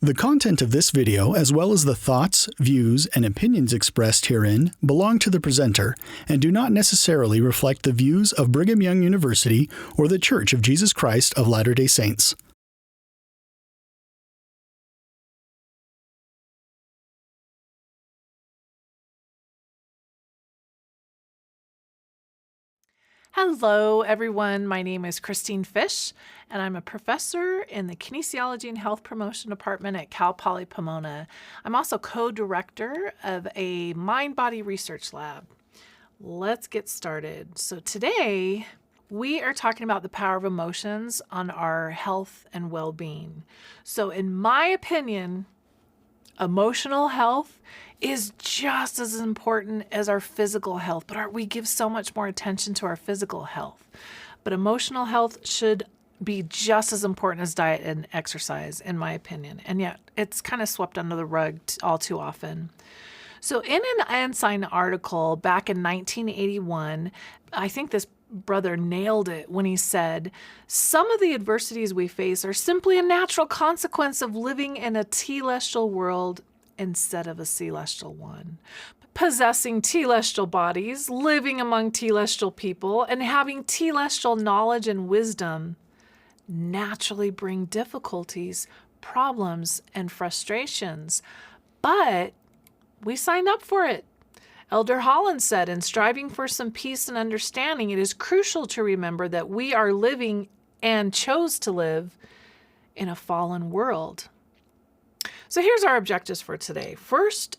The content of this video, as well as the thoughts, views, and opinions expressed herein, belong to the presenter and do not necessarily reflect the views of Brigham Young University or the Church of Jesus Christ of Latter-day Saints. Hello, everyone. My name is Kristine Fish, and I'm a professor in the Kinesiology and Health Promotion Department at Cal Poly Pomona. I'm also co-director of a mind-body research lab. Let's get started. So today, we are talking about the power of emotions on our health and well-being. So in my opinion, emotional health is just as important as our physical health, but we give so much more attention to our physical health. But emotional health should be just as important as diet and exercise, in my opinion. And yet it's kind of swept under the rug all too often. So in an Ensign article back in 1981, I think this brother nailed it when he said, some of the adversities we face are simply a natural consequence of living in a telestial world instead of a celestial one. Possessing telestial bodies, living among telestial people, and having telestial knowledge and wisdom naturally bring difficulties, problems, and frustrations. But we signed up for it. Elder Holland said, in striving for some peace and understanding, it is crucial to remember that we are living and chose to live in a fallen world. So here's our objectives for today. First,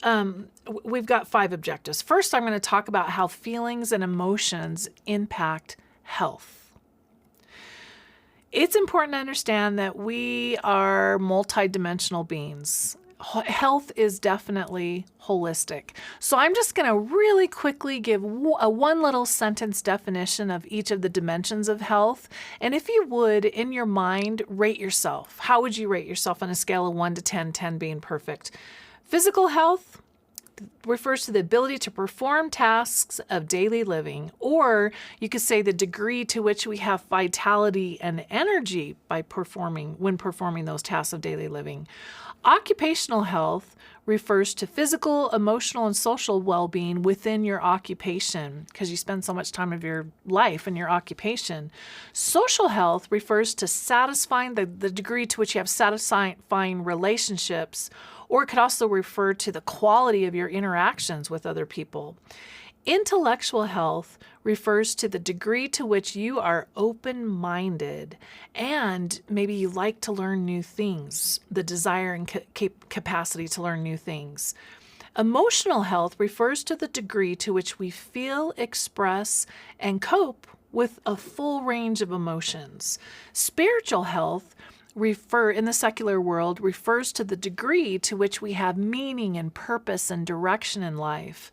we've got 5 objectives. First, I'm going to talk about how feelings and emotions impact health. It's important to understand that we are multidimensional beings. Health is definitely holistic. So I'm just going to really quickly give a one little sentence definition of each of the dimensions of health. And if you would, in your mind, rate yourself. How would you rate yourself on a scale of 1 to 10, 10 being perfect? Physical health refers to the ability to perform tasks of daily living, or you could say the degree to which we have vitality and energy when performing those tasks of daily living. Occupational health refers to physical, emotional, and social well-being within your occupation, because you spend so much time of your life in your occupation. Social health refers to satisfying the degree to which you have satisfying relationships, or it could also refer to the quality of your interactions with other people. Intellectual health refers to the degree to which you are open-minded and maybe you like to learn new things, the desire and capacity to learn new things. Emotional health refers to the degree to which we feel, express, and cope with a full range of emotions. Spiritual health in the secular world refers to the degree to which we have meaning and purpose and direction in life.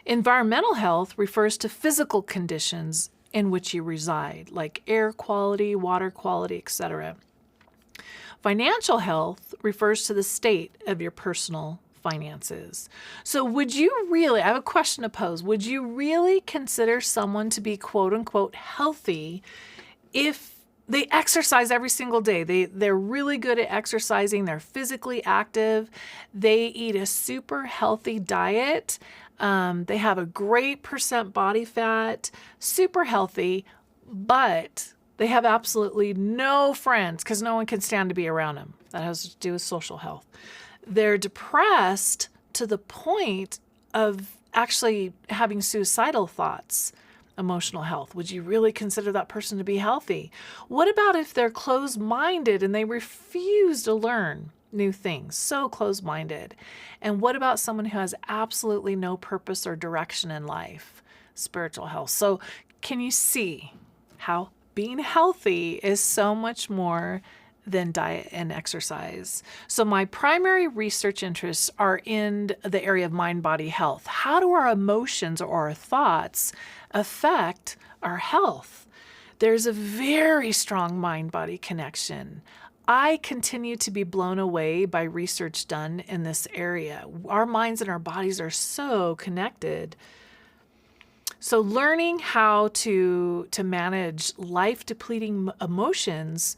Environmental health refers to physical conditions in which you reside, like air quality, water quality, etc. Financial health refers to the state of your personal finances. So I have a question to pose, would you really consider someone to be quote unquote healthy if they exercise every single day? They're really good at exercising, they're physically active, they eat a super healthy diet, they have a great percent body fat, super healthy, but they have absolutely no friends because no one can stand to be around them. That has to do with social health. They're depressed to the point of actually having suicidal thoughts. Emotional health. Would you really consider that person to be healthy? What about if they're closed-minded and they refuse to learn new things? So closed-minded. And what about someone who has absolutely no purpose or direction in life? Spiritual health. So can you see how being healthy is so much more than diet and exercise? So my primary research interests are in the area of mind-body health. How do our emotions or our thoughts affect our health? There's a very strong mind-body connection. I continue to be blown away by research done in this area. Our minds and our bodies are so connected. So learning how to manage life-depleting emotions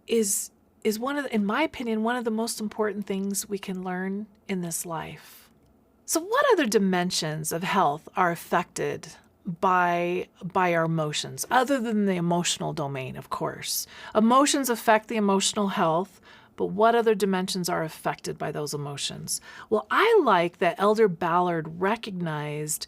is is in my opinion, one of the most important things we can learn in this life. So what other dimensions of health are affected by our emotions, other than the emotional domain, of course? Emotions affect the emotional health, but what other dimensions are affected by those emotions? Well, I like that Elder Ballard recognized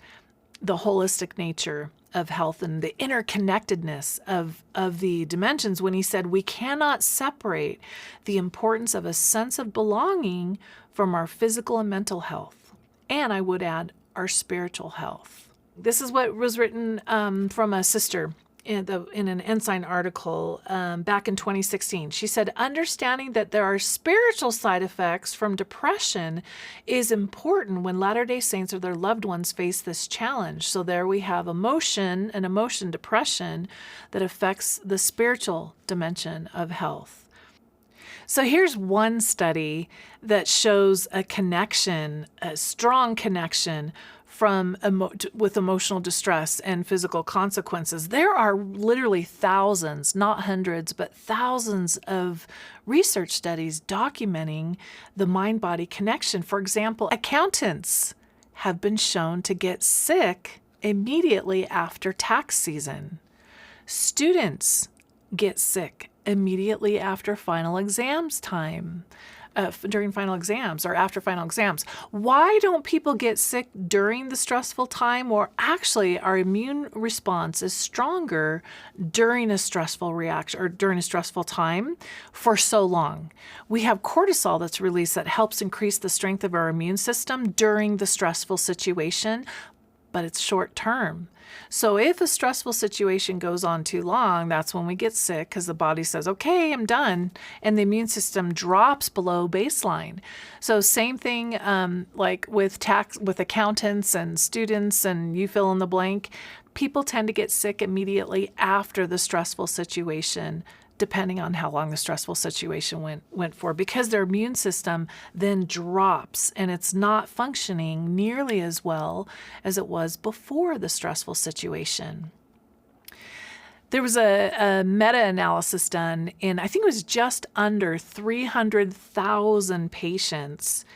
the holistic nature of health and the interconnectedness of the dimensions when he said we cannot separate the importance of a sense of belonging from our physical and mental health. And I would add our spiritual health. This is what was written from a sister in an Ensign article back in 2016. She said, understanding that there are spiritual side effects from depression is important when Latter-day Saints or their loved ones face this challenge. So there we have emotion, depression, that affects the spiritual dimension of health. So here's one study that shows a connection, a strong connection with emotional distress and physical consequences. There are literally thousands, not hundreds, but thousands of research studies documenting the mind-body connection. For example, accountants have been shown to get sick immediately after tax season. Students get sick immediately after final exams time. During final exams or after final exams. Why don't people get sick during the stressful time? Or actually, our immune response is stronger during a stressful reaction or during a stressful time for so long. We have cortisol that's released that helps increase the strength of our immune system during the stressful situation, but it's short term. So if a stressful situation goes on too long, that's when we get sick because the body says, okay, I'm done. And the immune system drops below baseline. So same thing like with accountants and students and you fill in the blank, people tend to get sick immediately after the stressful situation, depending on how long the stressful situation went for, because their immune system then drops and it's not functioning nearly as well as it was before the stressful situation. There was a meta-analysis done in, I think it was just under 300,000 patients,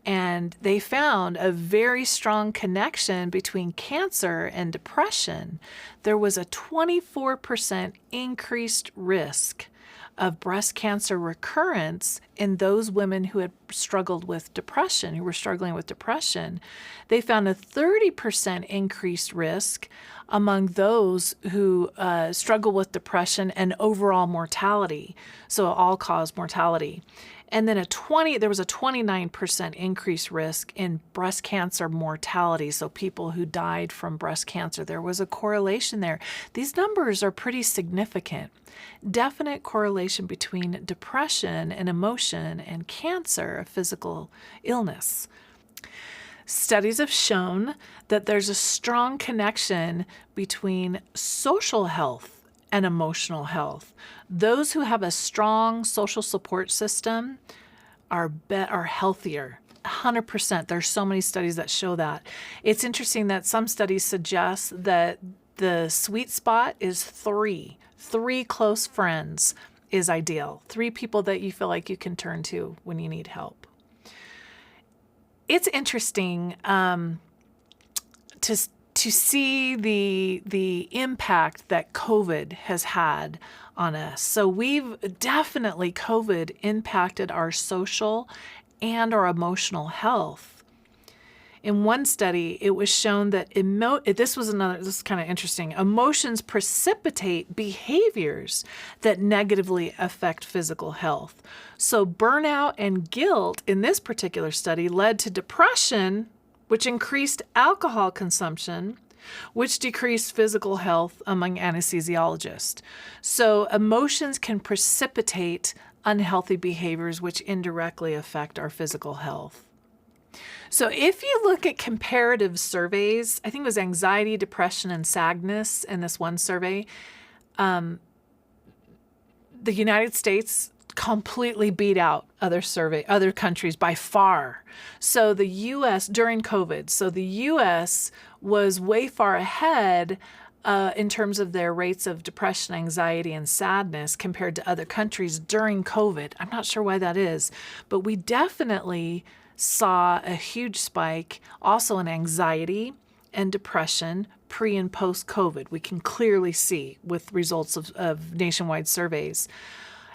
and they found a very strong connection between cancer and depression. There was a 24% increased risk of breast cancer recurrence in those women who had struggled with depression, who were struggling with depression. They found a 30% increased risk among those who struggle with depression and overall mortality, so all-cause mortality. And then there was a 29% increased risk in breast cancer mortality, so people who died from breast cancer. There was a correlation there. These numbers are pretty significant. Definite correlation between depression and emotion and cancer, a physical illness. Studies have shown that there's a strong connection between social health and emotional health. Those who have a strong social support system are healthier. 100%. There's so many studies that show that. It's interesting that some studies suggest that the sweet spot is 3. 3 close friends is ideal. 3 people that you feel like you can turn to when you need help. It's interesting to see the impact that COVID has had on us. So COVID impacted our social and our emotional health. In one study, it was shown that this is kind of interesting. Emotions precipitate behaviors that negatively affect physical health. So burnout and guilt in this particular study led to depression, which increased alcohol consumption, which decreased physical health among anesthesiologists. So emotions can precipitate unhealthy behaviors, which indirectly affect our physical health. So if you look at comparative surveys, I think it was anxiety, depression, and sadness in this one survey, the United States completely beat out other countries by far. So the U.S. during COVID, the U.S. was way far ahead in terms of their rates of depression, anxiety, and sadness compared to other countries during COVID. I'm not sure why that is, but we definitely saw a huge spike also in anxiety and depression pre and post COVID. We can clearly see with results of nationwide surveys.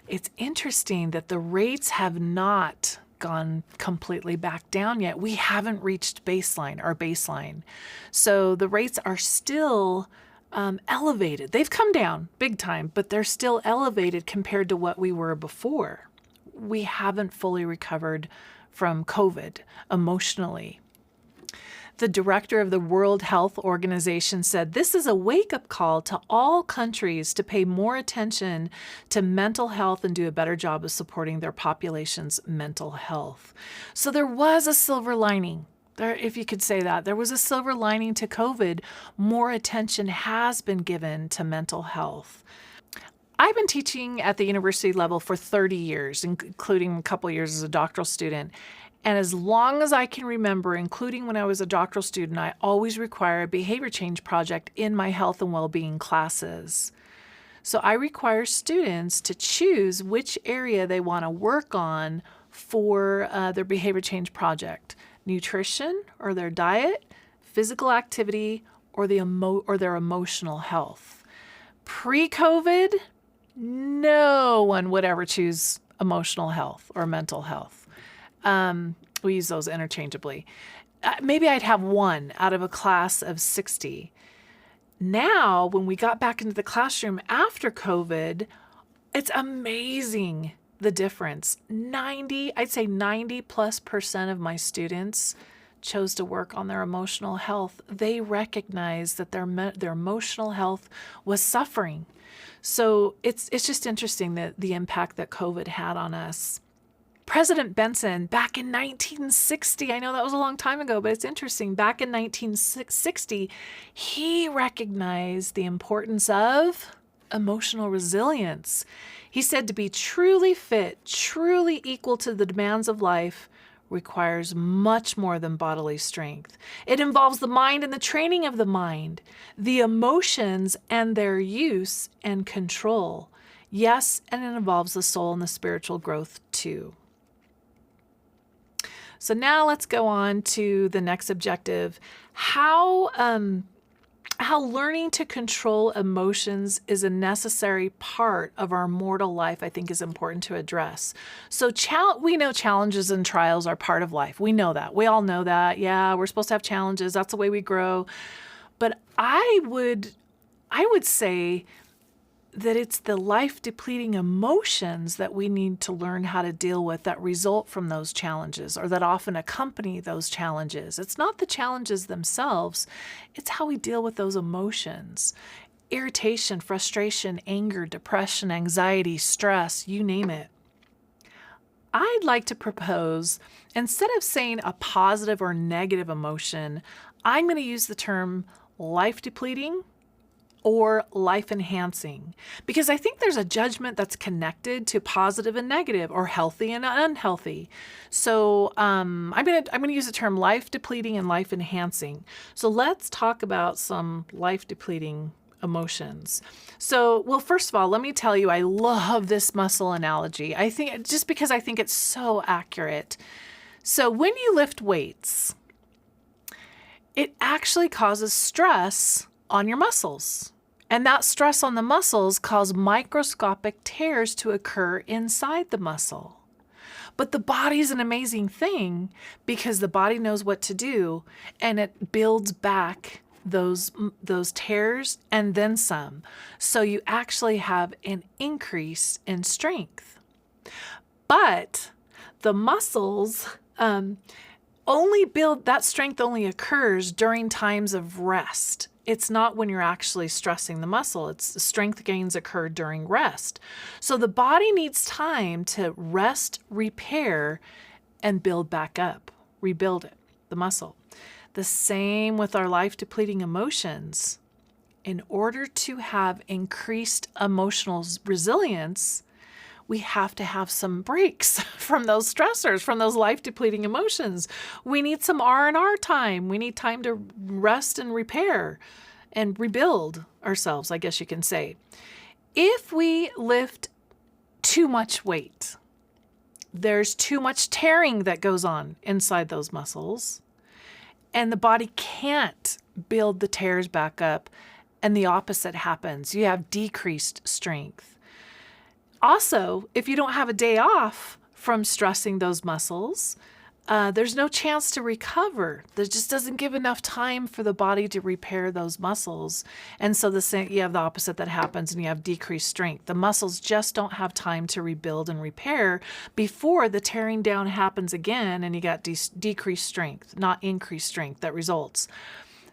It's interesting that the rates have not gone completely back down yet. We haven't reached our baseline. So the rates are still elevated. They've come down big time, but they're still elevated compared to what we were before. We haven't fully recovered from COVID emotionally. The director of the World Health Organization said, "This is a wake-up call to all countries to pay more attention to mental health and do a better job of supporting their population's mental health." So there was a silver lining. There, if you could say that, there was a silver lining to COVID. More attention has been given to mental health. I've been teaching at the university level for 30 years, including a couple years as a doctoral student. And as long as I can remember, including when I was a doctoral student, I always require a behavior change project in my health and well-being classes. So I require students to choose which area they want to work on for their behavior change project: nutrition or their diet, physical activity, or their emotional health. Pre-COVID, no one would ever choose emotional health or mental health. We use those interchangeably. Maybe I'd have one out of a class of 60. Now, when we got back into the classroom after COVID, it's amazing the difference. I'd say 90+% of my students chose to work on their emotional health. They recognized that their emotional health was suffering. So it's just interesting that the impact that COVID had on us. President Benson, back in 1960, I know that was a long time ago, but it's interesting. Back in 1960, he recognized the importance of emotional resilience. He said to be truly fit, truly equal to the demands of life, requires much more than bodily strength. It involves the mind and the training of the mind, the emotions and their use and control. Yes, and it involves the soul and the spiritual growth too. So now let's go on to the next objective. How learning to control emotions is a necessary part of our mortal life, I think, is important to address. So we know challenges and trials are part of life. We know that. We all know that. Yeah, we're supposed to have challenges. That's the way we grow. But I would say that it's the life-depleting emotions that we need to learn how to deal with that result from those challenges, or that often accompany those challenges. It's not the challenges themselves, it's how we deal with those emotions. Irritation, frustration, anger, depression, anxiety, stress, you name it. I'd like to propose, instead of saying a positive or negative emotion, I'm going to use the term life-depleting or life-enhancing, because I think there's a judgment that's connected to positive and negative, or healthy and unhealthy. So I'm gonna use the term life-depleting and life-enhancing. So let's talk about some life-depleting emotions. So, well, first of all, let me tell you, I love this muscle analogy. I think just because I think it's so accurate. So when you lift weights, it actually causes stress on your muscles. And that stress on the muscles causes microscopic tears to occur inside the muscle. But the body's an amazing thing, because the body knows what to do, and it builds back those tears and then some. So you actually have an increase in strength. But the muscles that strength only occurs during times of rest. It's not when you're actually stressing the muscle. It's strength gains occur during rest. So the body needs time to rest, repair, and build back up, rebuild it, the muscle. The same with our life-depleting emotions. In order to have increased emotional resilience, we have to have some breaks from those stressors, from those life-depleting emotions. We need some R&R time. We need time to rest and repair. and rebuild ourselves, I guess you can say. If we lift too much weight, there's too much tearing that goes on inside those muscles, and the body can't build the tears back up, and the opposite happens. You have decreased strength. Also, if you don't have a day off from stressing those muscles, there's no chance to recover. There just doesn't give enough time for the body to repair those muscles. And so you have the opposite that happens, and you have decreased strength. The muscles just don't have time to rebuild and repair before the tearing down happens again, and you got decreased strength, not increased strength that results.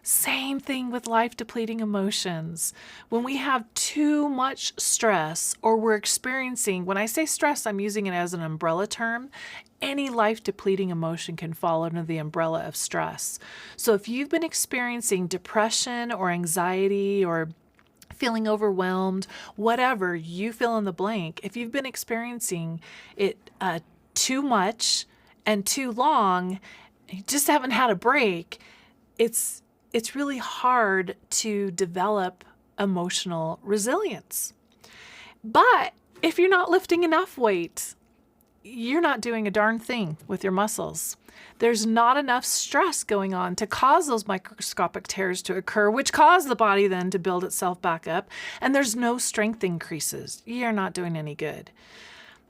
Same thing with life-depleting emotions. When we have too much stress, or we're experiencing, when I say stress, I'm using it as an umbrella term. Any life-depleting emotion can fall under the umbrella of stress. So if you've been experiencing depression or anxiety or feeling overwhelmed, whatever, you fill in the blank, if you've been experiencing it too much and too long, you just haven't had a break, it's really hard to develop emotional resilience. But if you're not lifting enough weight, you're not doing a darn thing with your muscles. There's not enough stress going on to cause those microscopic tears to occur, which cause the body then to build itself back up, and there's no strength increases. You're not doing any good.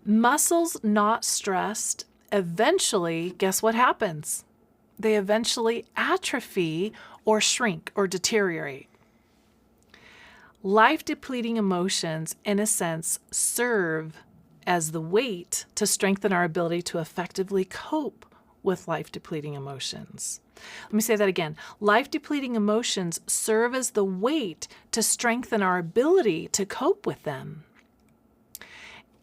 Muscles not stressed, eventually, guess what happens? They eventually atrophy or shrink or deteriorate. Life-depleting emotions, in a sense, serve as the weight to strengthen our ability to effectively cope with life-depleting emotions. Let me say that again. Life-depleting emotions serve as the weight to strengthen our ability to cope with them.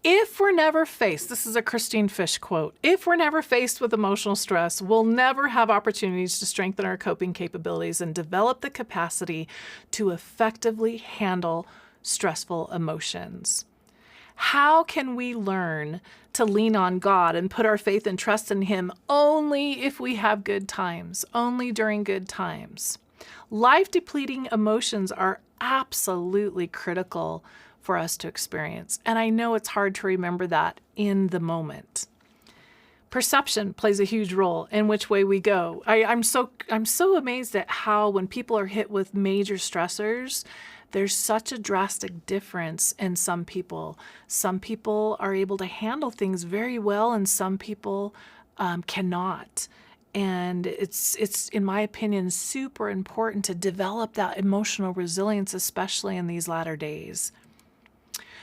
If we're never faced, this is a Kristine Fish quote, if we're never faced with emotional stress, we'll never have opportunities to strengthen our coping capabilities and develop the capacity to effectively handle stressful emotions. How can we learn to lean on God and put our faith and trust in Him only if we have good times, only during good times? Life-depleting emotions are absolutely critical for us to experience, and I know it's hard to remember that in the moment. Perception plays a huge role in which way we go. I'm so amazed at how when people are hit with major stressors, there's such a drastic difference in some people. Some people are able to handle things very well, and some people cannot. And it's, in my opinion, super important to develop that emotional resilience, especially in these latter days.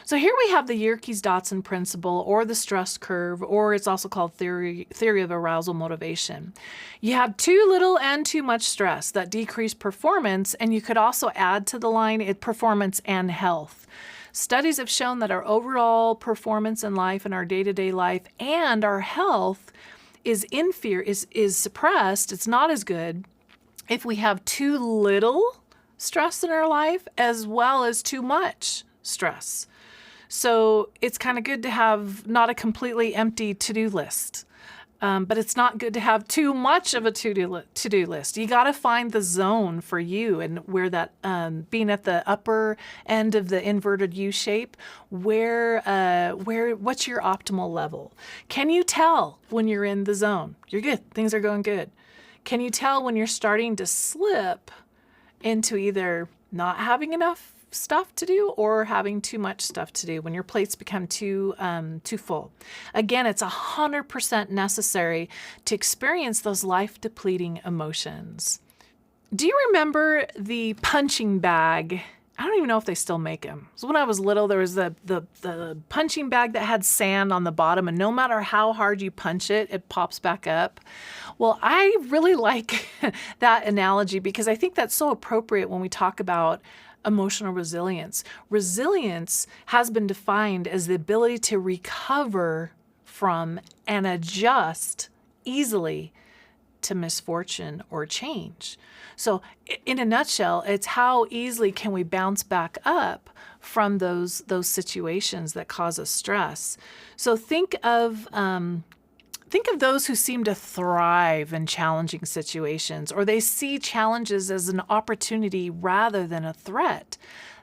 So here we have the Yerkes-Dodson principle, or the stress curve, or it's also called theory of arousal motivation. You have too little and too much stress that decrease performance, and you could also add to the line performance and health. Studies have shown that our overall performance in life and our day-to-day life and our health is suppressed. It's not as good if we have too little stress in our life as well as too much stress. So it's kind of good to have not a completely empty to-do list, but it's not good to have too much of a to-do list. You got to find the zone for you, and where that being at the upper end of the inverted U shape, what's your optimal level? Can you tell when you're in the zone? You're good. Things are going good. Can you tell when you're starting to slip into either not having enough stuff to do or having too much stuff to do, when your plates become too full? Again, it's 100% necessary to experience those life-depleting emotions. Do you remember the punching bag? I don't even know if they still make them. So when I was little, there was the punching bag that had sand on the bottom, and no matter how hard you punch it, it pops back up. Well, I really like that analogy because I think that's so appropriate when we talk about emotional resilience. Resilience has been defined as the ability to recover from and adjust easily to misfortune or change. So in a nutshell, it's how easily can we bounce back up from those situations that cause us stress. So think of Think of those who seem to thrive in challenging situations, or they see challenges as an opportunity rather than a threat.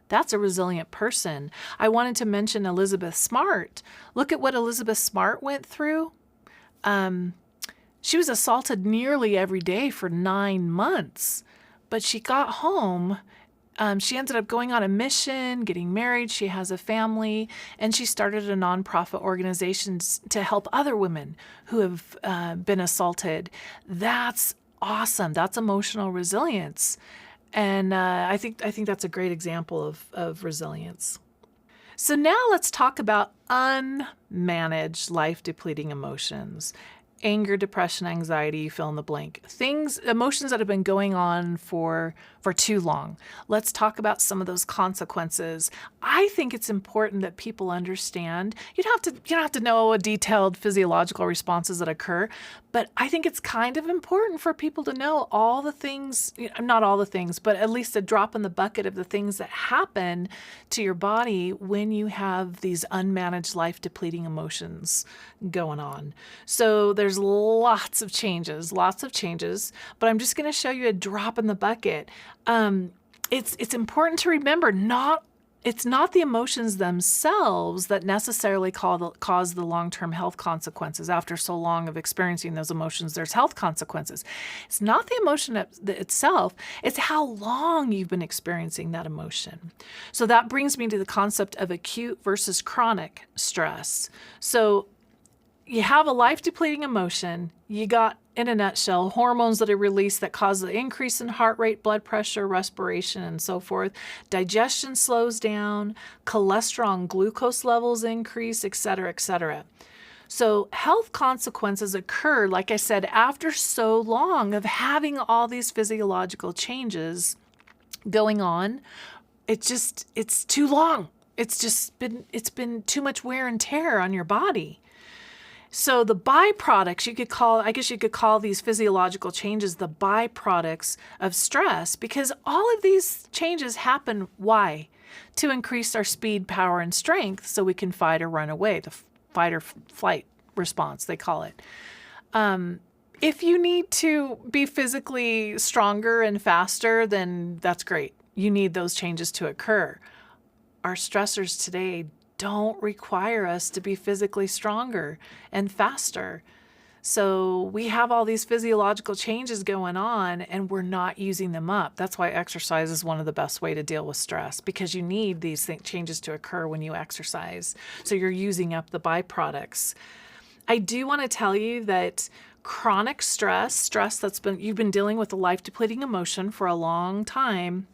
That's a resilient person. I wanted to mention Elizabeth Smart. Look at what Elizabeth Smart went through. She was assaulted nearly every day for 9 months, but she got home. She ended up going on a mission, getting married. She has a family, and she started a nonprofit organization to help other women who have been assaulted. That's awesome. That's emotional resilience. And I think that's a great example of resilience. So now let's talk about unmanaged life-depleting emotions. Anger, depression, anxiety, you fill in the blank. Emotions that have been going on for too long. Let's talk about some of those consequences. I think it's important that people understand. You don't have to know a detailed physiological responses that occur, but I think it's kind of important for people to know all the things, not all the things, but at least a drop in the bucket of the things that happen to your body when you have these unmanaged life-depleting emotions going on. So there's lots of changes, but I'm just going to show you a drop in the bucket. It's important to remember it's not the emotions themselves that necessarily cause the long-term health consequences. After so long of experiencing those emotions, there's health consequences. It's not the emotion itself, it's how long you've been experiencing that emotion. So that brings me to the concept of acute versus chronic stress. So you have a life-depleting emotion, you got, in a nutshell, hormones that are released that cause the increase in heart rate, blood pressure, respiration, and so forth. Digestion slows down, cholesterol and glucose levels increase, etc., etc. So health consequences occur, like I said, after so long of having all these physiological changes going on. It's too long. It's been too much wear and tear on your body. So the byproducts, I guess you could call these physiological changes the byproducts of stress, because all of these changes happen, why? To increase our speed, power, and strength so we can fight or run away, the fight or flight response, they call it. If you need to be physically stronger and faster, then that's great. You need those changes to occur. Our stressors today don't require us to be physically stronger and faster. So we have all these physiological changes going on and we're not using them up. That's why exercise is one of the best way to deal with stress, because you need these changes to occur when you exercise. So you're using up the byproducts. I do want to tell you that chronic stress you've been dealing with a life-depleting emotion for a long time.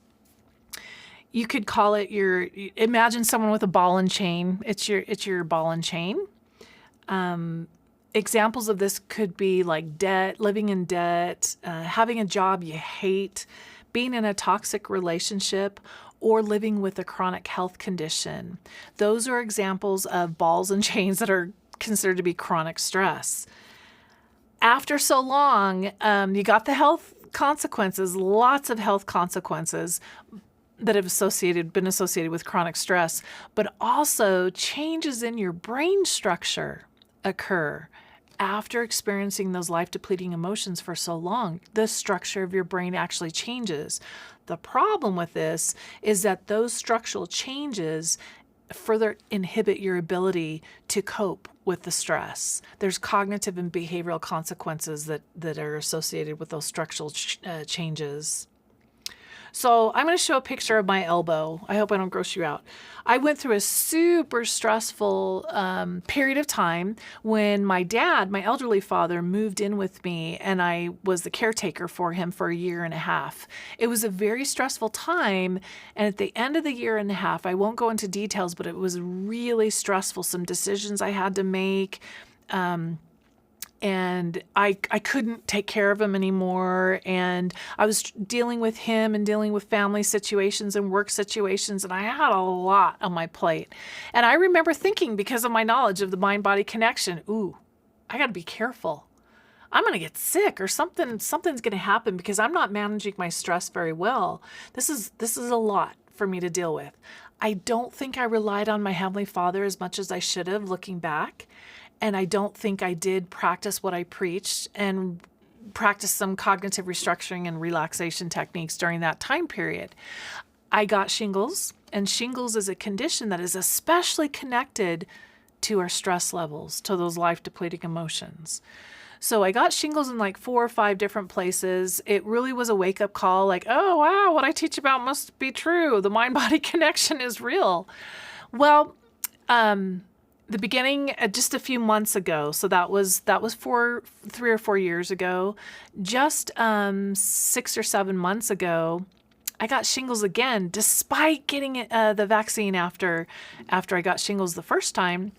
You could call it imagine someone with a ball and chain. It's your ball and chain. Examples of this could be like debt, living in debt, having a job you hate, being in a toxic relationship, or living with a chronic health condition. Those are examples of balls and chains that are considered to be chronic stress. After so long, you got the health consequences, lots of health consequences that have been associated with chronic stress, but also changes in your brain structure occur after experiencing those life-depleting emotions for so long. The structure of your brain actually changes. The problem with this is that those structural changes further inhibit your ability to cope with the stress. There's cognitive and behavioral consequences that are associated with those structural changes. So I'm going to show a picture of my elbow. I hope I don't gross you out. I went through a super stressful period of time when my dad, my elderly father, moved in with me, and I was the caretaker for him for 1.5 years. It was a very stressful time, and at the end of the 1.5 years, I won't go into details, but it was really stressful. Some decisions I had to make. And I couldn't take care of him anymore. And I was dealing with him and dealing with family situations and work situations. And I had a lot on my plate. And I remember thinking, because of my knowledge of the mind-body connection, I got to be careful. I'm going to get sick, or something's going to happen because I'm not managing my stress very well. This is a lot for me to deal with. I don't think I relied on my Heavenly Father as much as I should have, looking back. And I don't think I did practice what I preached and practice some cognitive restructuring and relaxation techniques during that time period. I got shingles, and shingles is a condition that is especially connected to our stress levels, to those life-depleting emotions. So I got shingles in like 4 or 5 different places. It really was a wake-up call, like, oh, wow, what I teach about must be true. The mind-body connection is real. Well, the beginning, just a few months ago, so that was 3 or 4 years ago, just 6 or 7 months ago, I got shingles again, despite getting the vaccine after I got shingles the first time.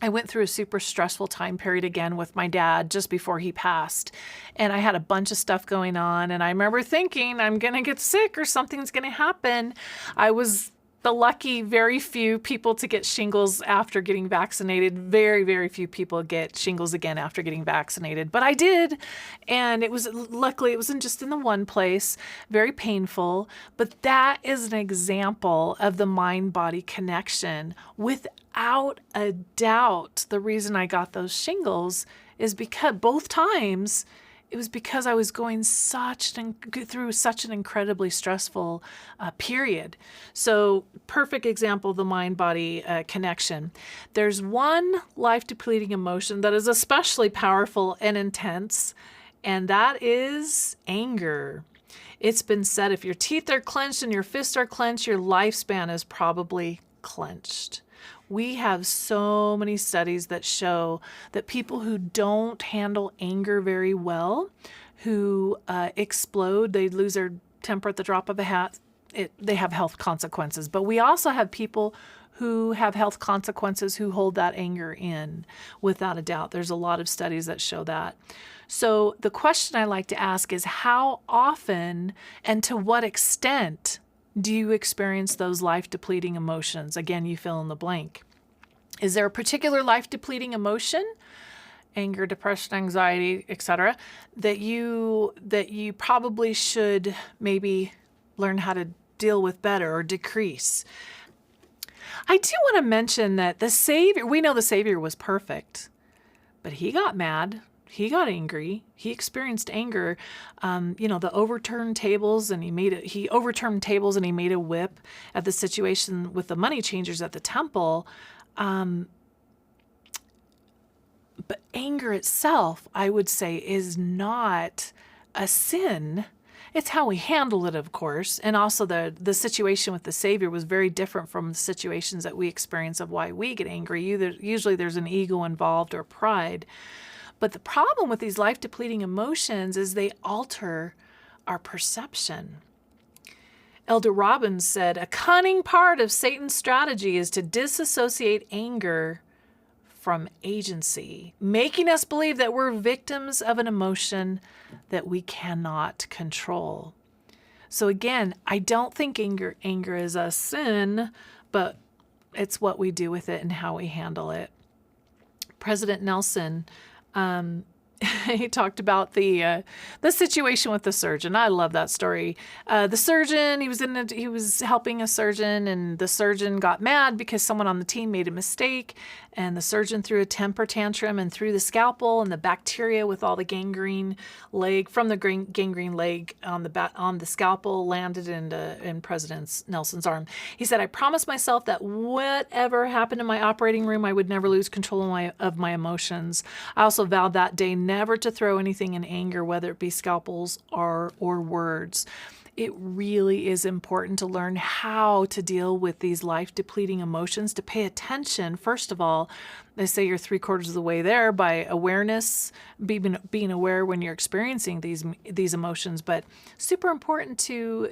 I went through a super stressful time period again with my dad just before he passed. And I had a bunch of stuff going on. And I remember thinking, I'm going to get sick or something's going to happen. I was the lucky very few people to get shingles after getting vaccinated. Very, very few people get shingles again after getting vaccinated. But I did. And luckily, it wasn't just in the one place, very painful. But that is an example of the mind-body connection. Without a doubt, the reason I got those shingles is because both times it was because I was going through such an incredibly stressful period. So perfect example of the mind-body connection. There's one life-depleting emotion that is especially powerful and intense, and that is anger. It's been said if your teeth are clenched and your fists are clenched, your lifespan is probably clenched. We have so many studies that show that people who don't handle anger very well, who explode, they lose their temper at the drop of a hat, they have health consequences. But we also have people who have health consequences who hold that anger in, without a doubt. There's a lot of studies that show that. So the question I like to ask is, how often and to what extent do you experience those life-depleting emotions? Again, you fill in the blank. Is there a particular life-depleting emotion, anger, depression, anxiety, etc., that you probably should maybe learn how to deal with better or decrease? I do want to mention that we know the Savior was perfect, but he got mad. He got angry. He experienced anger. The overturned tables, and he overturned tables and he made a whip at the situation with the money changers at the temple. But anger itself, I would say, is not a sin. It's how we handle it, of course. And also the situation with the Savior was very different from the situations that we experience of why we get angry. Usually there's an ego involved or pride. But the problem with these life-depleting emotions is they alter our perception. Elder Robbins said, a cunning part of Satan's strategy is to disassociate anger from agency, making us believe that we're victims of an emotion that we cannot control. So again, I don't think anger is a sin, but it's what we do with it and how we handle it. President Nelson, he talked about the situation with the surgeon. I love that story. The surgeon, he was helping a surgeon, and the surgeon got mad because someone on the team made a mistake, and the surgeon threw a temper tantrum and threw the scalpel, and the bacteria with all the gangrene leg from the gangrene leg on the scalpel landed in President Nelson's arm. He said, "I promised myself that whatever happened in my operating room, I would never lose control of my emotions. I also vowed that day never to throw anything in anger, whether it be scalpels or words." It really is important to learn how to deal with these life-depleting emotions, to pay attention. First of all, they say you're 3/4 of the way there by awareness, being aware when you're experiencing these emotions, but super important to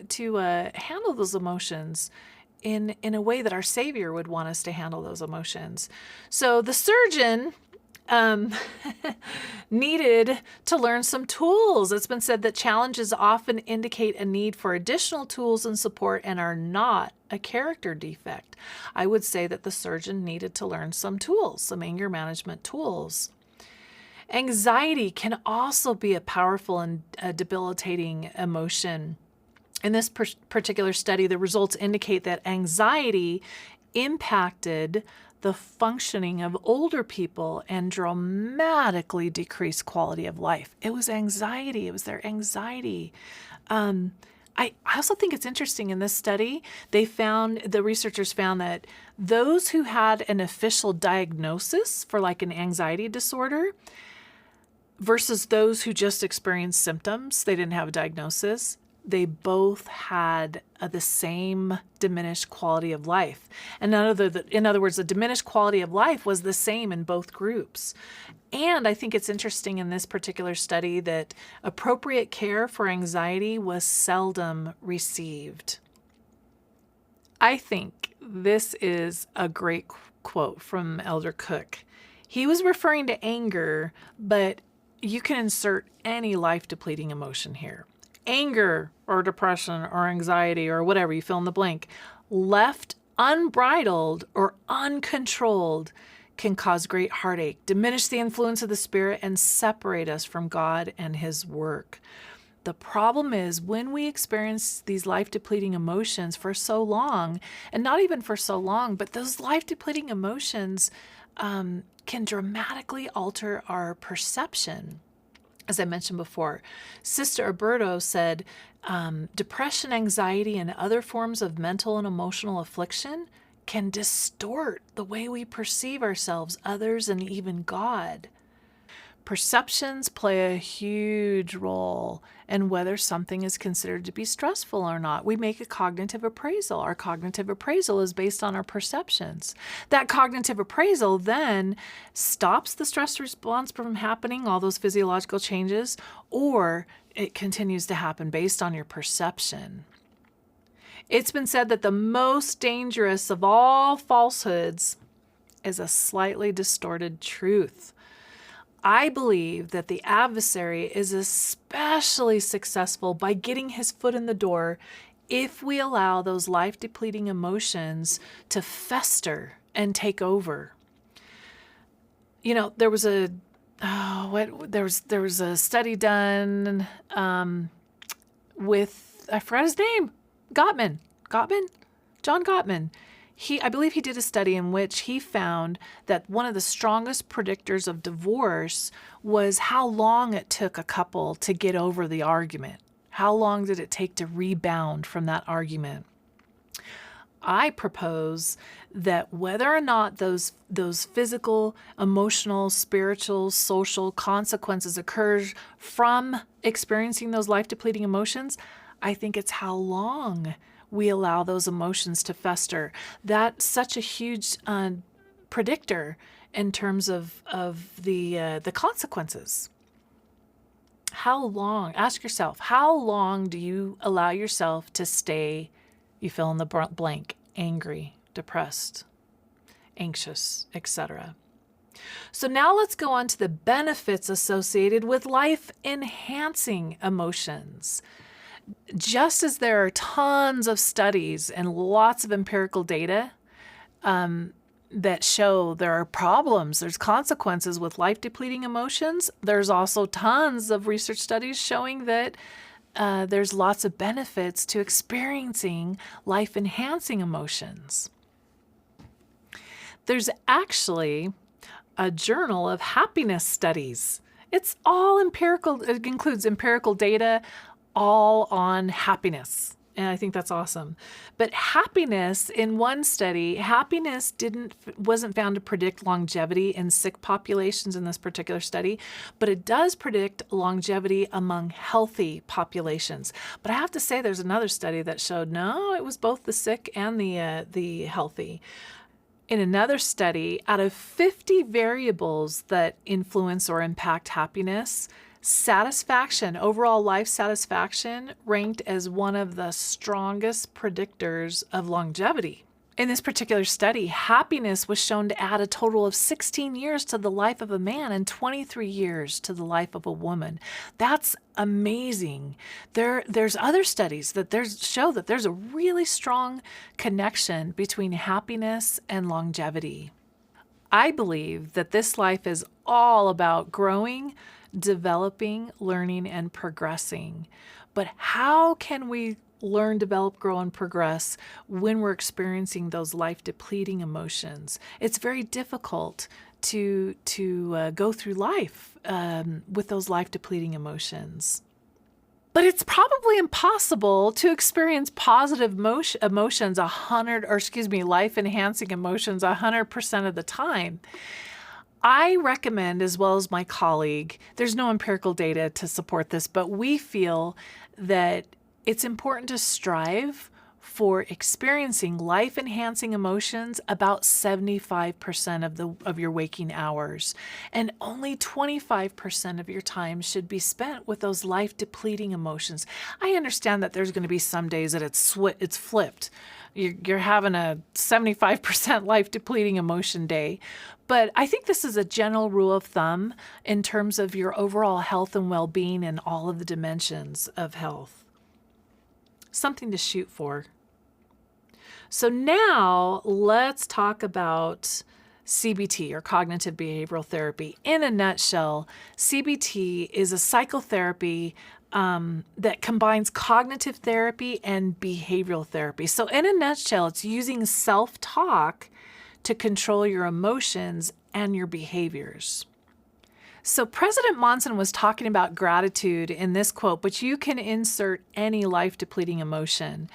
handle those emotions in a way that our Savior would want us to handle those emotions. So the surgeon needed to learn some tools. It's been said that challenges often indicate a need for additional tools and support and are not a character defect. I would say that the surgeon needed to learn some tools, some anger management tools. Anxiety can also be a powerful and debilitating emotion. In this particular study, the results indicate that anxiety impacted the functioning of older people and dramatically decrease quality of life. It was anxiety. It was their anxiety. I also think it's interesting in this study, the researchers found that those who had an official diagnosis for like an anxiety disorder versus those who just experienced symptoms, they didn't have a diagnosis, they both had the same diminished quality of life. And in other words, the diminished quality of life was the same in both groups. And I think it's interesting in this particular study that appropriate care for anxiety was seldom received. I think this is a great quote from Elder Cook. He was referring to anger, but you can insert any life-depleting emotion here. Anger or depression or anxiety or whatever, you fill in the blank, left unbridled or uncontrolled can cause great heartache, diminish the influence of the Spirit, and separate us from God and His work. The problem is when we experience these life-depleting emotions for so long, and not even for so long, but those life-depleting emotions can dramatically alter our perception. As I mentioned before, Sister Alberto said, depression, anxiety, and other forms of mental and emotional affliction can distort the way we perceive ourselves, others, and even God. Perceptions play a huge role in whether something is considered to be stressful or not. We make a cognitive appraisal. Our cognitive appraisal is based on our perceptions. That cognitive appraisal then stops the stress response from happening, all those physiological changes, or it continues to happen based on your perception. It's been said that the most dangerous of all falsehoods is a slightly distorted truth. I believe that the adversary is especially successful by getting his foot in the door if we allow those life-depleting emotions to fester and take over. You know, there was a study done with, I forgot his name, John Gottman. I believe he did a study in which he found that one of the strongest predictors of divorce was how long it took a couple to get over the argument. How long did it take to rebound from that argument? I propose that whether or not those physical, emotional, spiritual, social consequences occur from experiencing those life-depleting emotions, I think it's how long we allow those emotions to fester. That's such a huge predictor in terms of the consequences. How long? Ask yourself, how long do you allow yourself to stay, you fill in the blank, angry, depressed, anxious, etc. So now let's go on to the benefits associated with life-enhancing emotions. Just as there are tons of studies and lots of empirical data that show there are problems, there's consequences with life-depleting emotions, there's also tons of research studies showing that there's lots of benefits to experiencing life-enhancing emotions. There's actually a journal of happiness studies. It's all empirical. It includes empirical data all on happiness. And I think that's awesome. But happiness, in one study, happiness wasn't found to predict longevity in sick populations in this particular study, but it does predict longevity among healthy populations. But I have to say there's another study that showed no, it was both the sick and the healthy. In another study, out of 50 variables that influence or impact happiness, satisfaction, overall life satisfaction, ranked as one of the strongest predictors of longevity. In this particular study, happiness was shown to add a total of 16 years to the life of a man and 23 years to the life of a woman. That's amazing. There's other studies that show that there's a really strong connection between happiness and longevity. I believe that this life is all about growing, developing, learning, and progressing. But how can we learn, develop, grow, and progress when we're experiencing those life-depleting emotions. It's very difficult to go through life with those life-depleting emotions. But it's probably impossible to experience positive emotions life-enhancing emotions 100% of the time. I recommend, as well as my colleague, there's no empirical data to support this, but we feel that it's important to strive for experiencing life-enhancing emotions about 75% of your waking hours, and only 25% of your time should be spent with those life-depleting emotions. I understand that there's going to be some days that it's flipped. You're having a 75% life-depleting emotion day, but I think this is a general rule of thumb in terms of your overall health and well-being and all of the dimensions of health. Something to shoot for. So now let's talk about CBT, or cognitive behavioral therapy. In a nutshell, CBT is a psychotherapy that combines cognitive therapy and behavioral therapy. So in a nutshell, it's using self-talk to control your emotions and your behaviors. So President Monson was talking about gratitude in this quote, but you can insert any life-depleting emotion.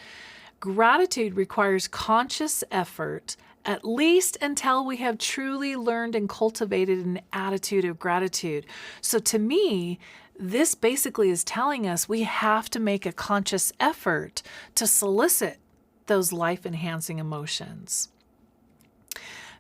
Gratitude requires conscious effort, at least until we have truly learned and cultivated an attitude of gratitude. So to me, this basically is telling us we have to make a conscious effort to solicit those life-enhancing emotions.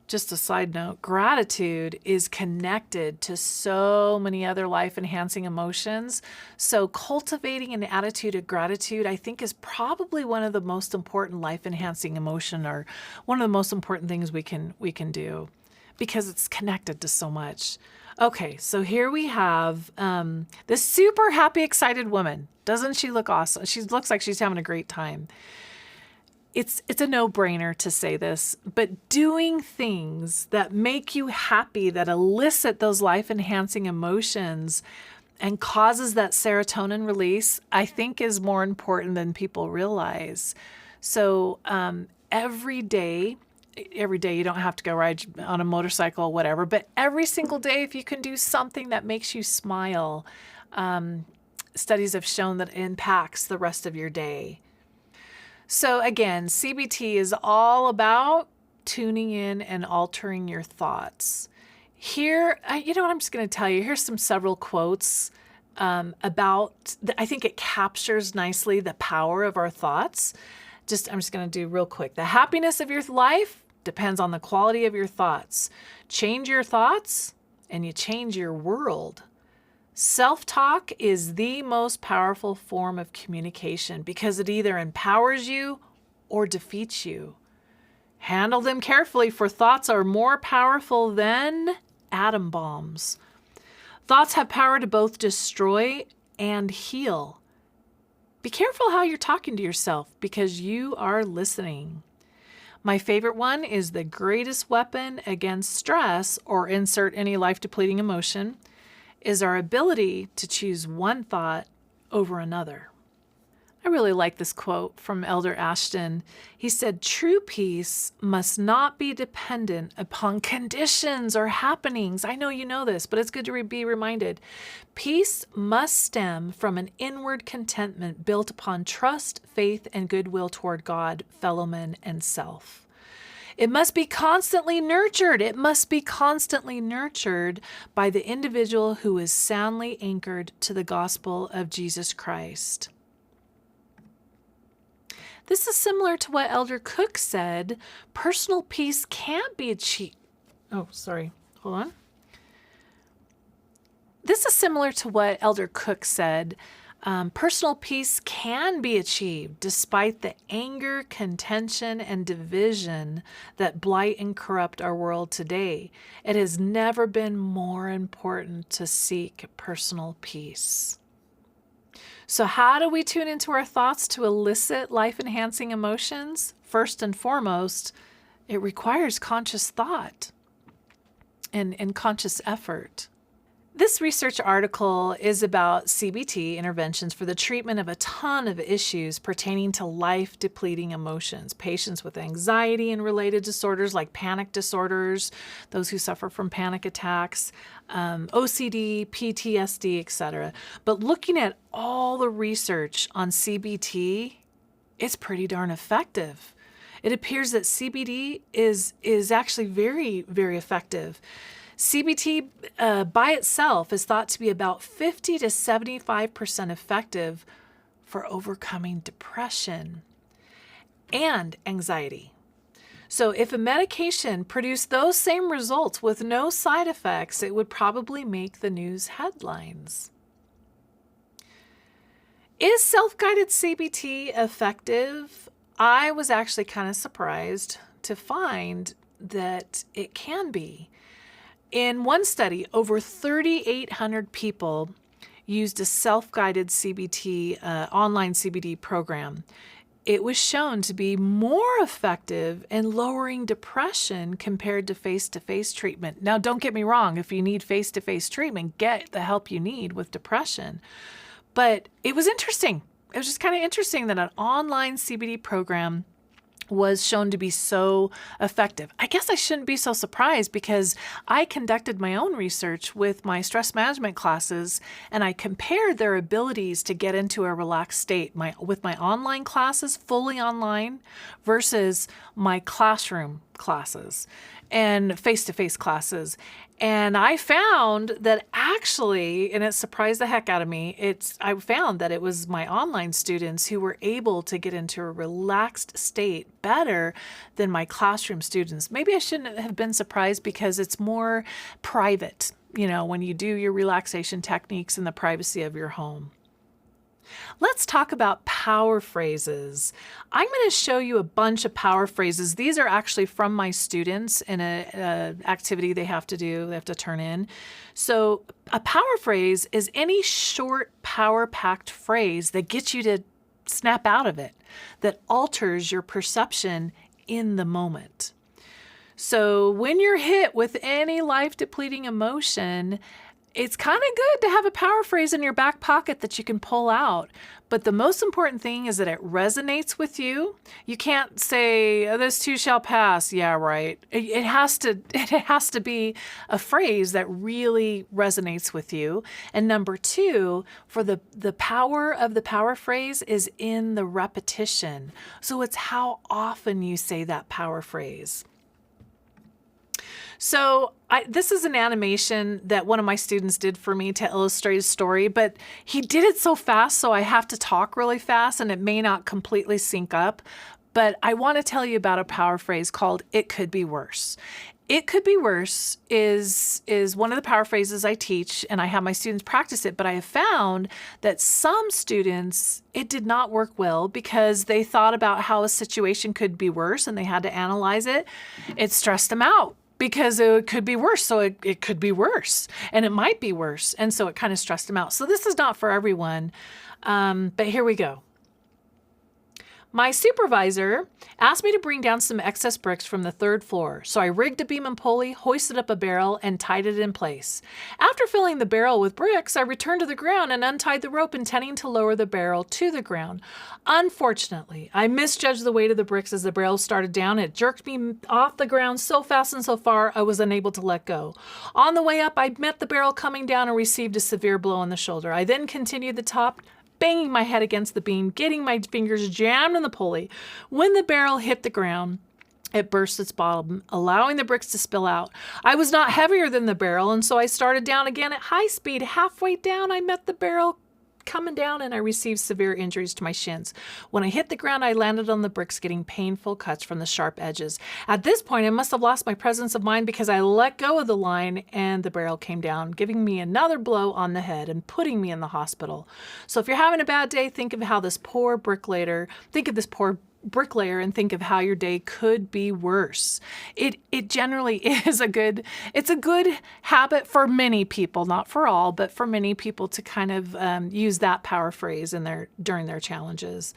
Just a side note, gratitude is connected to so many other life-enhancing emotions. So cultivating an attitude of gratitude, I think, is probably one of the most important life-enhancing emotion, or one of the most important things we can do, because it's connected to so much. Okay, so here we have this super happy, excited woman. Doesn't she look awesome? She looks like she's having a great time. It's a no-brainer to say this, but doing things that make you happy, that elicit those life-enhancing emotions and causes that serotonin release, I think is more important than people realize. So every day, you don't have to go ride on a motorcycle or whatever, but every single day, if you can do something that makes you smile, studies have shown that it impacts the rest of your day. So again, CBT is all about tuning in and altering your thoughts. Here, you know what, I'm just going to tell you, here's several quotes about, I think it captures nicely the power of our thoughts. I'm just going to do real quick. The happiness of your life depends on the quality of your thoughts. Change your thoughts and you change your world. Self-talk is the most powerful form of communication because it either empowers you or defeats you. Handle them carefully, for thoughts are more powerful than atom bombs. Thoughts have power to both destroy and heal. Be careful how you're talking to yourself because you are listening. My favorite one is the greatest weapon against stress, or insert any life-depleting emotion, is our ability to choose one thought over another. I really like this quote from Elder Ashton. He said, "True peace must not be dependent upon conditions or happenings." I know you know this, but it's good to be reminded. Peace must stem from an inward contentment built upon trust, faith, and goodwill toward God, fellow men, and self. It must be constantly nurtured. It must be constantly nurtured by the individual who is soundly anchored to the gospel of Jesus Christ. This is similar to what Elder Cook said. Personal peace can't be achieved. Hold on. This is similar to what Elder Cook said. Personal peace can be achieved despite the anger, contention, and division that blight and corrupt our world today. It has never been more important to seek personal peace. So how do we tune into our thoughts to elicit life-enhancing emotions? First and foremost, it requires conscious thought and conscious effort. This research article is about CBT interventions for the treatment of a ton of issues pertaining to life-depleting emotions. Patients with anxiety and related disorders like panic disorders, those who suffer from panic attacks, OCD, PTSD, etc. But looking at all the research on CBT, it's pretty darn effective. It appears that CBT is actually very, very effective. CBT by itself is thought to be about 50 to 75% effective for overcoming depression and anxiety. So if a medication produced those same results with no side effects, it would probably make the news headlines. Is self-guided CBT effective? I was actually kind of surprised to find that it can be. In one study, over 3,800 people used a self-guided CBT, online CBT program. It was shown to be more effective in lowering depression compared to face-to-face treatment. Now, don't get me wrong. If you need face-to-face treatment, get the help you need with depression. But it was interesting. It was just kind of interesting that an online CBT program was shown to be so effective. I guess I shouldn't be so surprised because I conducted my own research with my stress management classes and I compared their abilities to get into a relaxed state with my online classes, fully online, versus my classroom classes and face-to-face classes. And I found that actually, and it surprised the heck out of me, I found that it was my online students who were able to get into a relaxed state better than my classroom students. Maybe I shouldn't have been surprised because it's more private, when you do your relaxation techniques in the privacy of your home. Let's talk about power phrases. I'm going to show you a bunch of power phrases. These are actually from my students in an activity they have to do, they have to turn in. So a power phrase is any short, power-packed phrase that gets you to snap out of it, that alters your perception in the moment. So when you're hit with any life-depleting emotion, it's kind of good to have a power phrase in your back pocket that you can pull out. But the most important thing is that it resonates with you. You can't say, "Oh, this too shall pass." Yeah, right. It has to be a phrase that really resonates with you. And number two, for the power of the power phrase is in the repetition. So it's how often you say that power phrase. So this is an animation that one of my students did for me to illustrate a story, but he did it so fast, so I have to talk really fast and it may not completely sync up. But I want to tell you about a power phrase called "it could be worse." It could be worse is one of the power phrases I teach, and I have my students practice it, but I have found that some students, it did not work well because they thought about how a situation could be worse and they had to analyze it. It stressed them out, because it could be worse. So it could be worse and it might be worse. And so it kind of stressed them out. So this is not for everyone, but here we go. My supervisor asked me to bring down some excess bricks from the 3rd floor. So I rigged a beam and pulley, hoisted up a barrel, and tied it in place. After filling the barrel with bricks, I returned to the ground and untied the rope intending to lower the barrel to the ground. Unfortunately, I misjudged the weight of the bricks as the barrel started down. It jerked me off the ground so fast and so far, I was unable to let go. On the way up, I met the barrel coming down and received a severe blow on the shoulder. I then continued the top, banging my head against the beam, getting my fingers jammed in the pulley. When the barrel hit the ground, it burst its bottom, allowing the bricks to spill out. I was not heavier than the barrel, and so I started down again at high speed. Halfway down, I met the barrel coming down and I received severe injuries to my shins. When I hit the ground, I landed on the bricks, getting painful cuts from the sharp edges. At this point, I must have lost my presence of mind because I let go of the line and the barrel came down, giving me another blow on the head and putting me in the hospital. So if you're having a bad day, think of this poor bricklayer and think of how your day could be worse. It generally is a good habit for many people, not for all, but for many people to kind of use that power phrase during their challenges.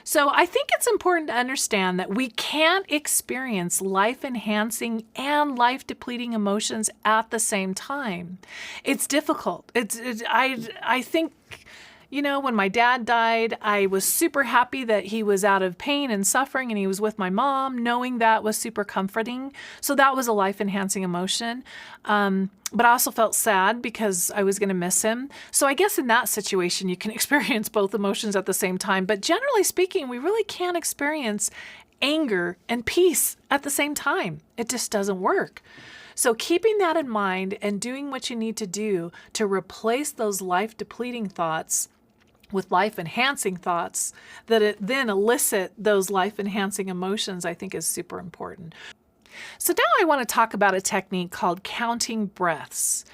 So I think it's important to understand that we can't experience life-enhancing and life-depleting emotions at the same time. It's difficult. I think, when my dad died, I was super happy that he was out of pain and suffering and he was with my mom. Knowing that was super comforting. So that was a life-enhancing emotion. But I also felt sad because I was going to miss him. So I guess in that situation, you can experience both emotions at the same time. But generally speaking, we really can't experience anger and peace at the same time. It just doesn't work. So keeping that in mind and doing what you need to do to replace those life-depleting thoughts with life-enhancing thoughts that it then elicit those life-enhancing emotions, I think is super important. So now I want to talk about a technique called counting breaths.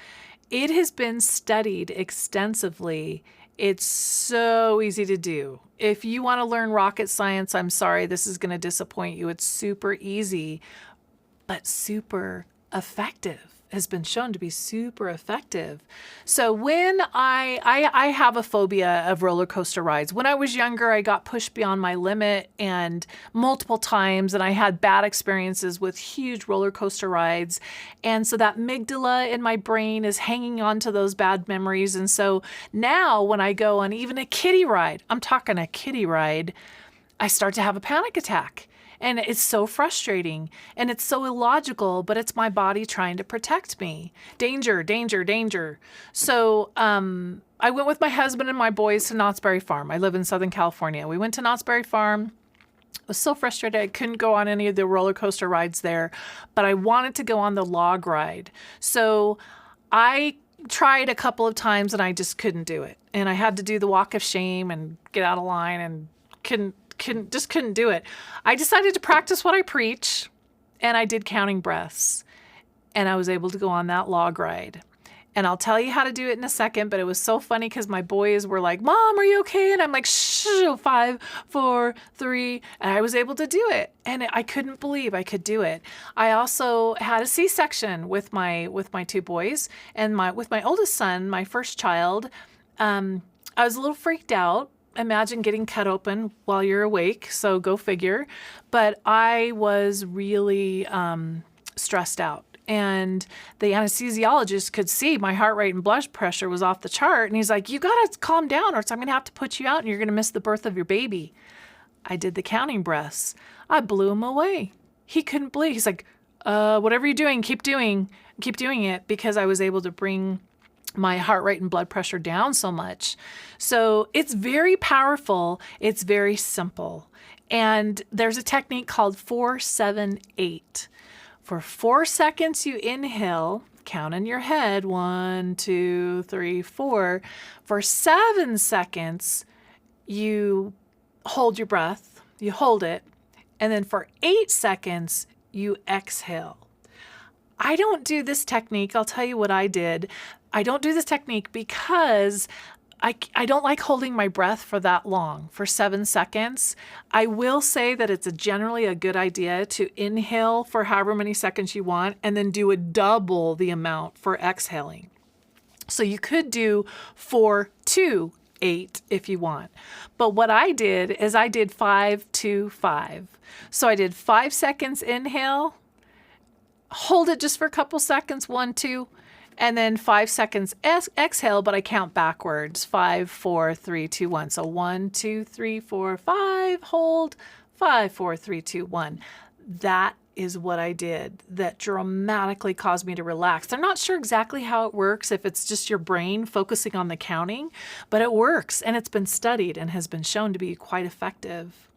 It has been studied extensively. It's so easy to do. If you want to learn rocket science, I'm sorry, this is going to disappoint you. It's super easy, but super effective. Has been shown to be super effective. So when I have a phobia of roller coaster rides. When I was younger, I got pushed beyond my limit and multiple times, and I had bad experiences with huge roller coaster rides. And so that amygdala in my brain is hanging on to those bad memories. And so now when I go on even a kiddie ride, I'm talking a kiddie ride, I start to have a panic attack. And it's so frustrating and it's so illogical, but it's my body trying to protect me. Danger, danger, danger. So I went with my husband and my boys to Knott's Berry Farm. I live in Southern California. We went to Knott's Berry Farm. I was so frustrated. I couldn't go on any of the roller coaster rides there, but I wanted to go on the log ride. So I tried a couple of times and I just couldn't do it. And I had to do the walk of shame and get out of line and couldn't do it. I decided to practice what I preach, and I did counting breaths, and I was able to go on that log ride. And I'll tell you how to do it in a second, but it was so funny because my boys were like, "Mom, are you okay?" And I'm like, "Shh, 5, 4, 3," and I was able to do it. And I couldn't believe I could do it. I also had a C-section with my 2 boys, and with my oldest son, my first child. I was a little freaked out. Imagine getting cut open while you're awake, so go figure. But I was really stressed out. And the anesthesiologist could see my heart rate and blood pressure was off the chart. And he's like, "You got to calm down or I'm going to have to put you out and you're going to miss the birth of your baby." I did the counting breaths. I blew him away. He couldn't believe. He's like, "Whatever you're doing, keep doing it," because I was able to bring my heart rate and blood pressure down so much. So it's very powerful. It's very simple. And there's a technique called 4-7-8. For 4 seconds, you inhale, count in your head, 1, 2, 3, 4. For 7 seconds, you hold your breath, you hold it. And then for 8 seconds, you exhale. I don't do this technique. I'll tell you what I did. I don't do this technique because I don't like holding my breath for that long, for 7 seconds. I will say that it's generally a good idea to inhale for however many seconds you want and then do a double the amount for exhaling. So you could do 4-2-8 if you want. But what I did is I did 5-2-5. So I did 5 seconds inhale, hold it just for a couple seconds, 1, 2, and then 5 seconds exhale, but I count backwards, 5, 4, 3, 2, 1. So 1, 2, 3, 4, 5, hold, 5, 4, 3, 2, 1. That is what I did that dramatically caused me to relax. I'm not sure exactly how it works, if it's just your brain focusing on the counting, but it works, and it's been studied and has been shown to be quite effective.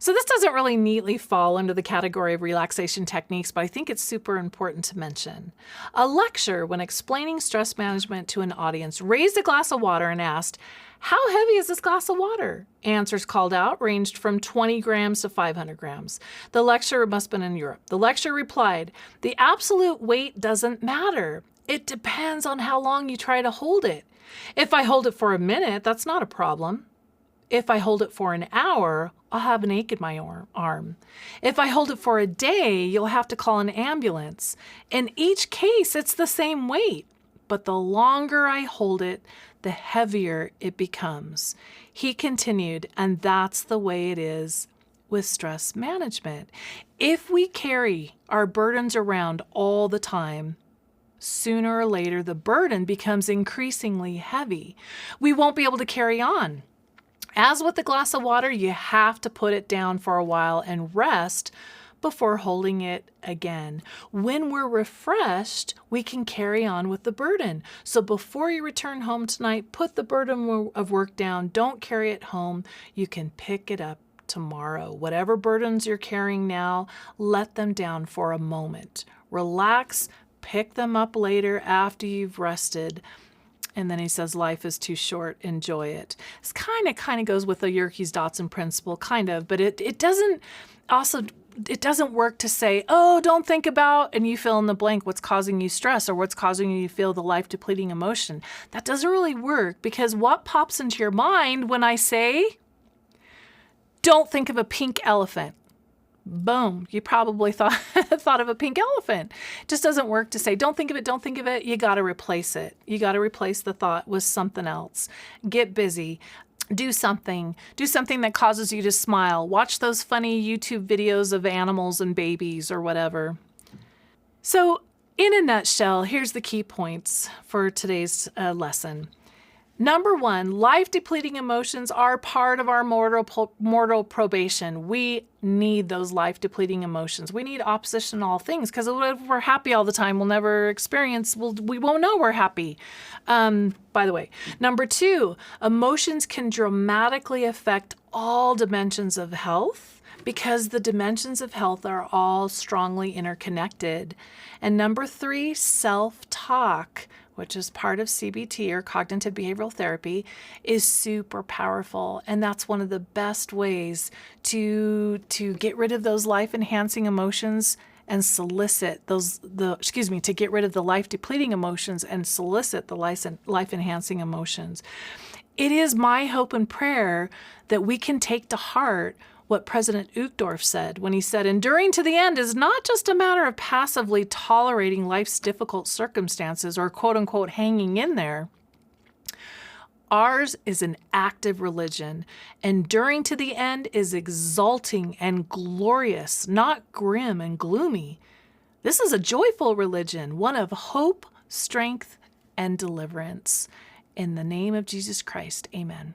So this doesn't really neatly fall under the category of relaxation techniques, but I think it's super important to mention. A lecturer, when explaining stress management to an audience, raised a glass of water and asked, "How heavy is this glass of water?" Answers called out ranged from 20 grams to 500 grams. The lecturer must have been in Europe. The lecturer replied, "The absolute weight doesn't matter. It depends on how long you try to hold it. If I hold it for a minute, that's not a problem. If I hold it for an hour, I'll have an ache in my arm. If I hold it for a day, you'll have to call an ambulance. In each case, it's the same weight, but the longer I hold it, the heavier it becomes. He continued, and that's the way it is with stress management. If we carry our burdens around all the time, sooner or later, the burden becomes increasingly heavy. We won't be able to carry on. As with the glass of water, you have to put it down for a while and rest before holding it again. When we're refreshed, we can carry on with the burden. So before you return home tonight, put the burden of work down. Don't carry it home. You can pick it up tomorrow. Whatever burdens you're carrying now, let them down for a moment. Relax, pick them up later after you've rested. And then he says, life is too short, enjoy it. This kind of goes with the Yerkes Dotson principle, but it doesn't work to say, oh, don't think about, and you fill in the blank what's causing you stress or what's causing you to feel the life-depleting emotion. That doesn't really work, because what pops into your mind when I say, don't think of a pink elephant? Boom, you probably thought of a pink elephant. It just doesn't work to say, don't think of it, don't think of it. You got to replace it. You got to replace the thought with something else. Get busy. Do something that causes you to smile. Watch those funny YouTube videos of animals and babies or whatever. So in a nutshell, here's the key points for today's lesson. Number one, life-depleting emotions are part of our mortal probation. We need those life-depleting emotions. We need opposition in all things, because if we're happy all the time, we won't know we're happy. By the way, number two, emotions can dramatically affect all dimensions of health, because the dimensions of health are all strongly interconnected. And number three, self-talk, which is part of CBT or cognitive behavioral therapy, is super powerful. And that's one of the best ways to get rid of those life-enhancing emotions and solicit to get rid of the life-depleting emotions and solicit the life-enhancing emotions. It is my hope and prayer that we can take to heart what President Uchtdorf said when he said, enduring to the end is not just a matter of passively tolerating life's difficult circumstances or quote unquote hanging in there. Ours is an active religion. Enduring to the end is exalting and glorious, not grim and gloomy. This is a joyful religion, one of hope, strength, and deliverance. In the name of Jesus Christ, amen.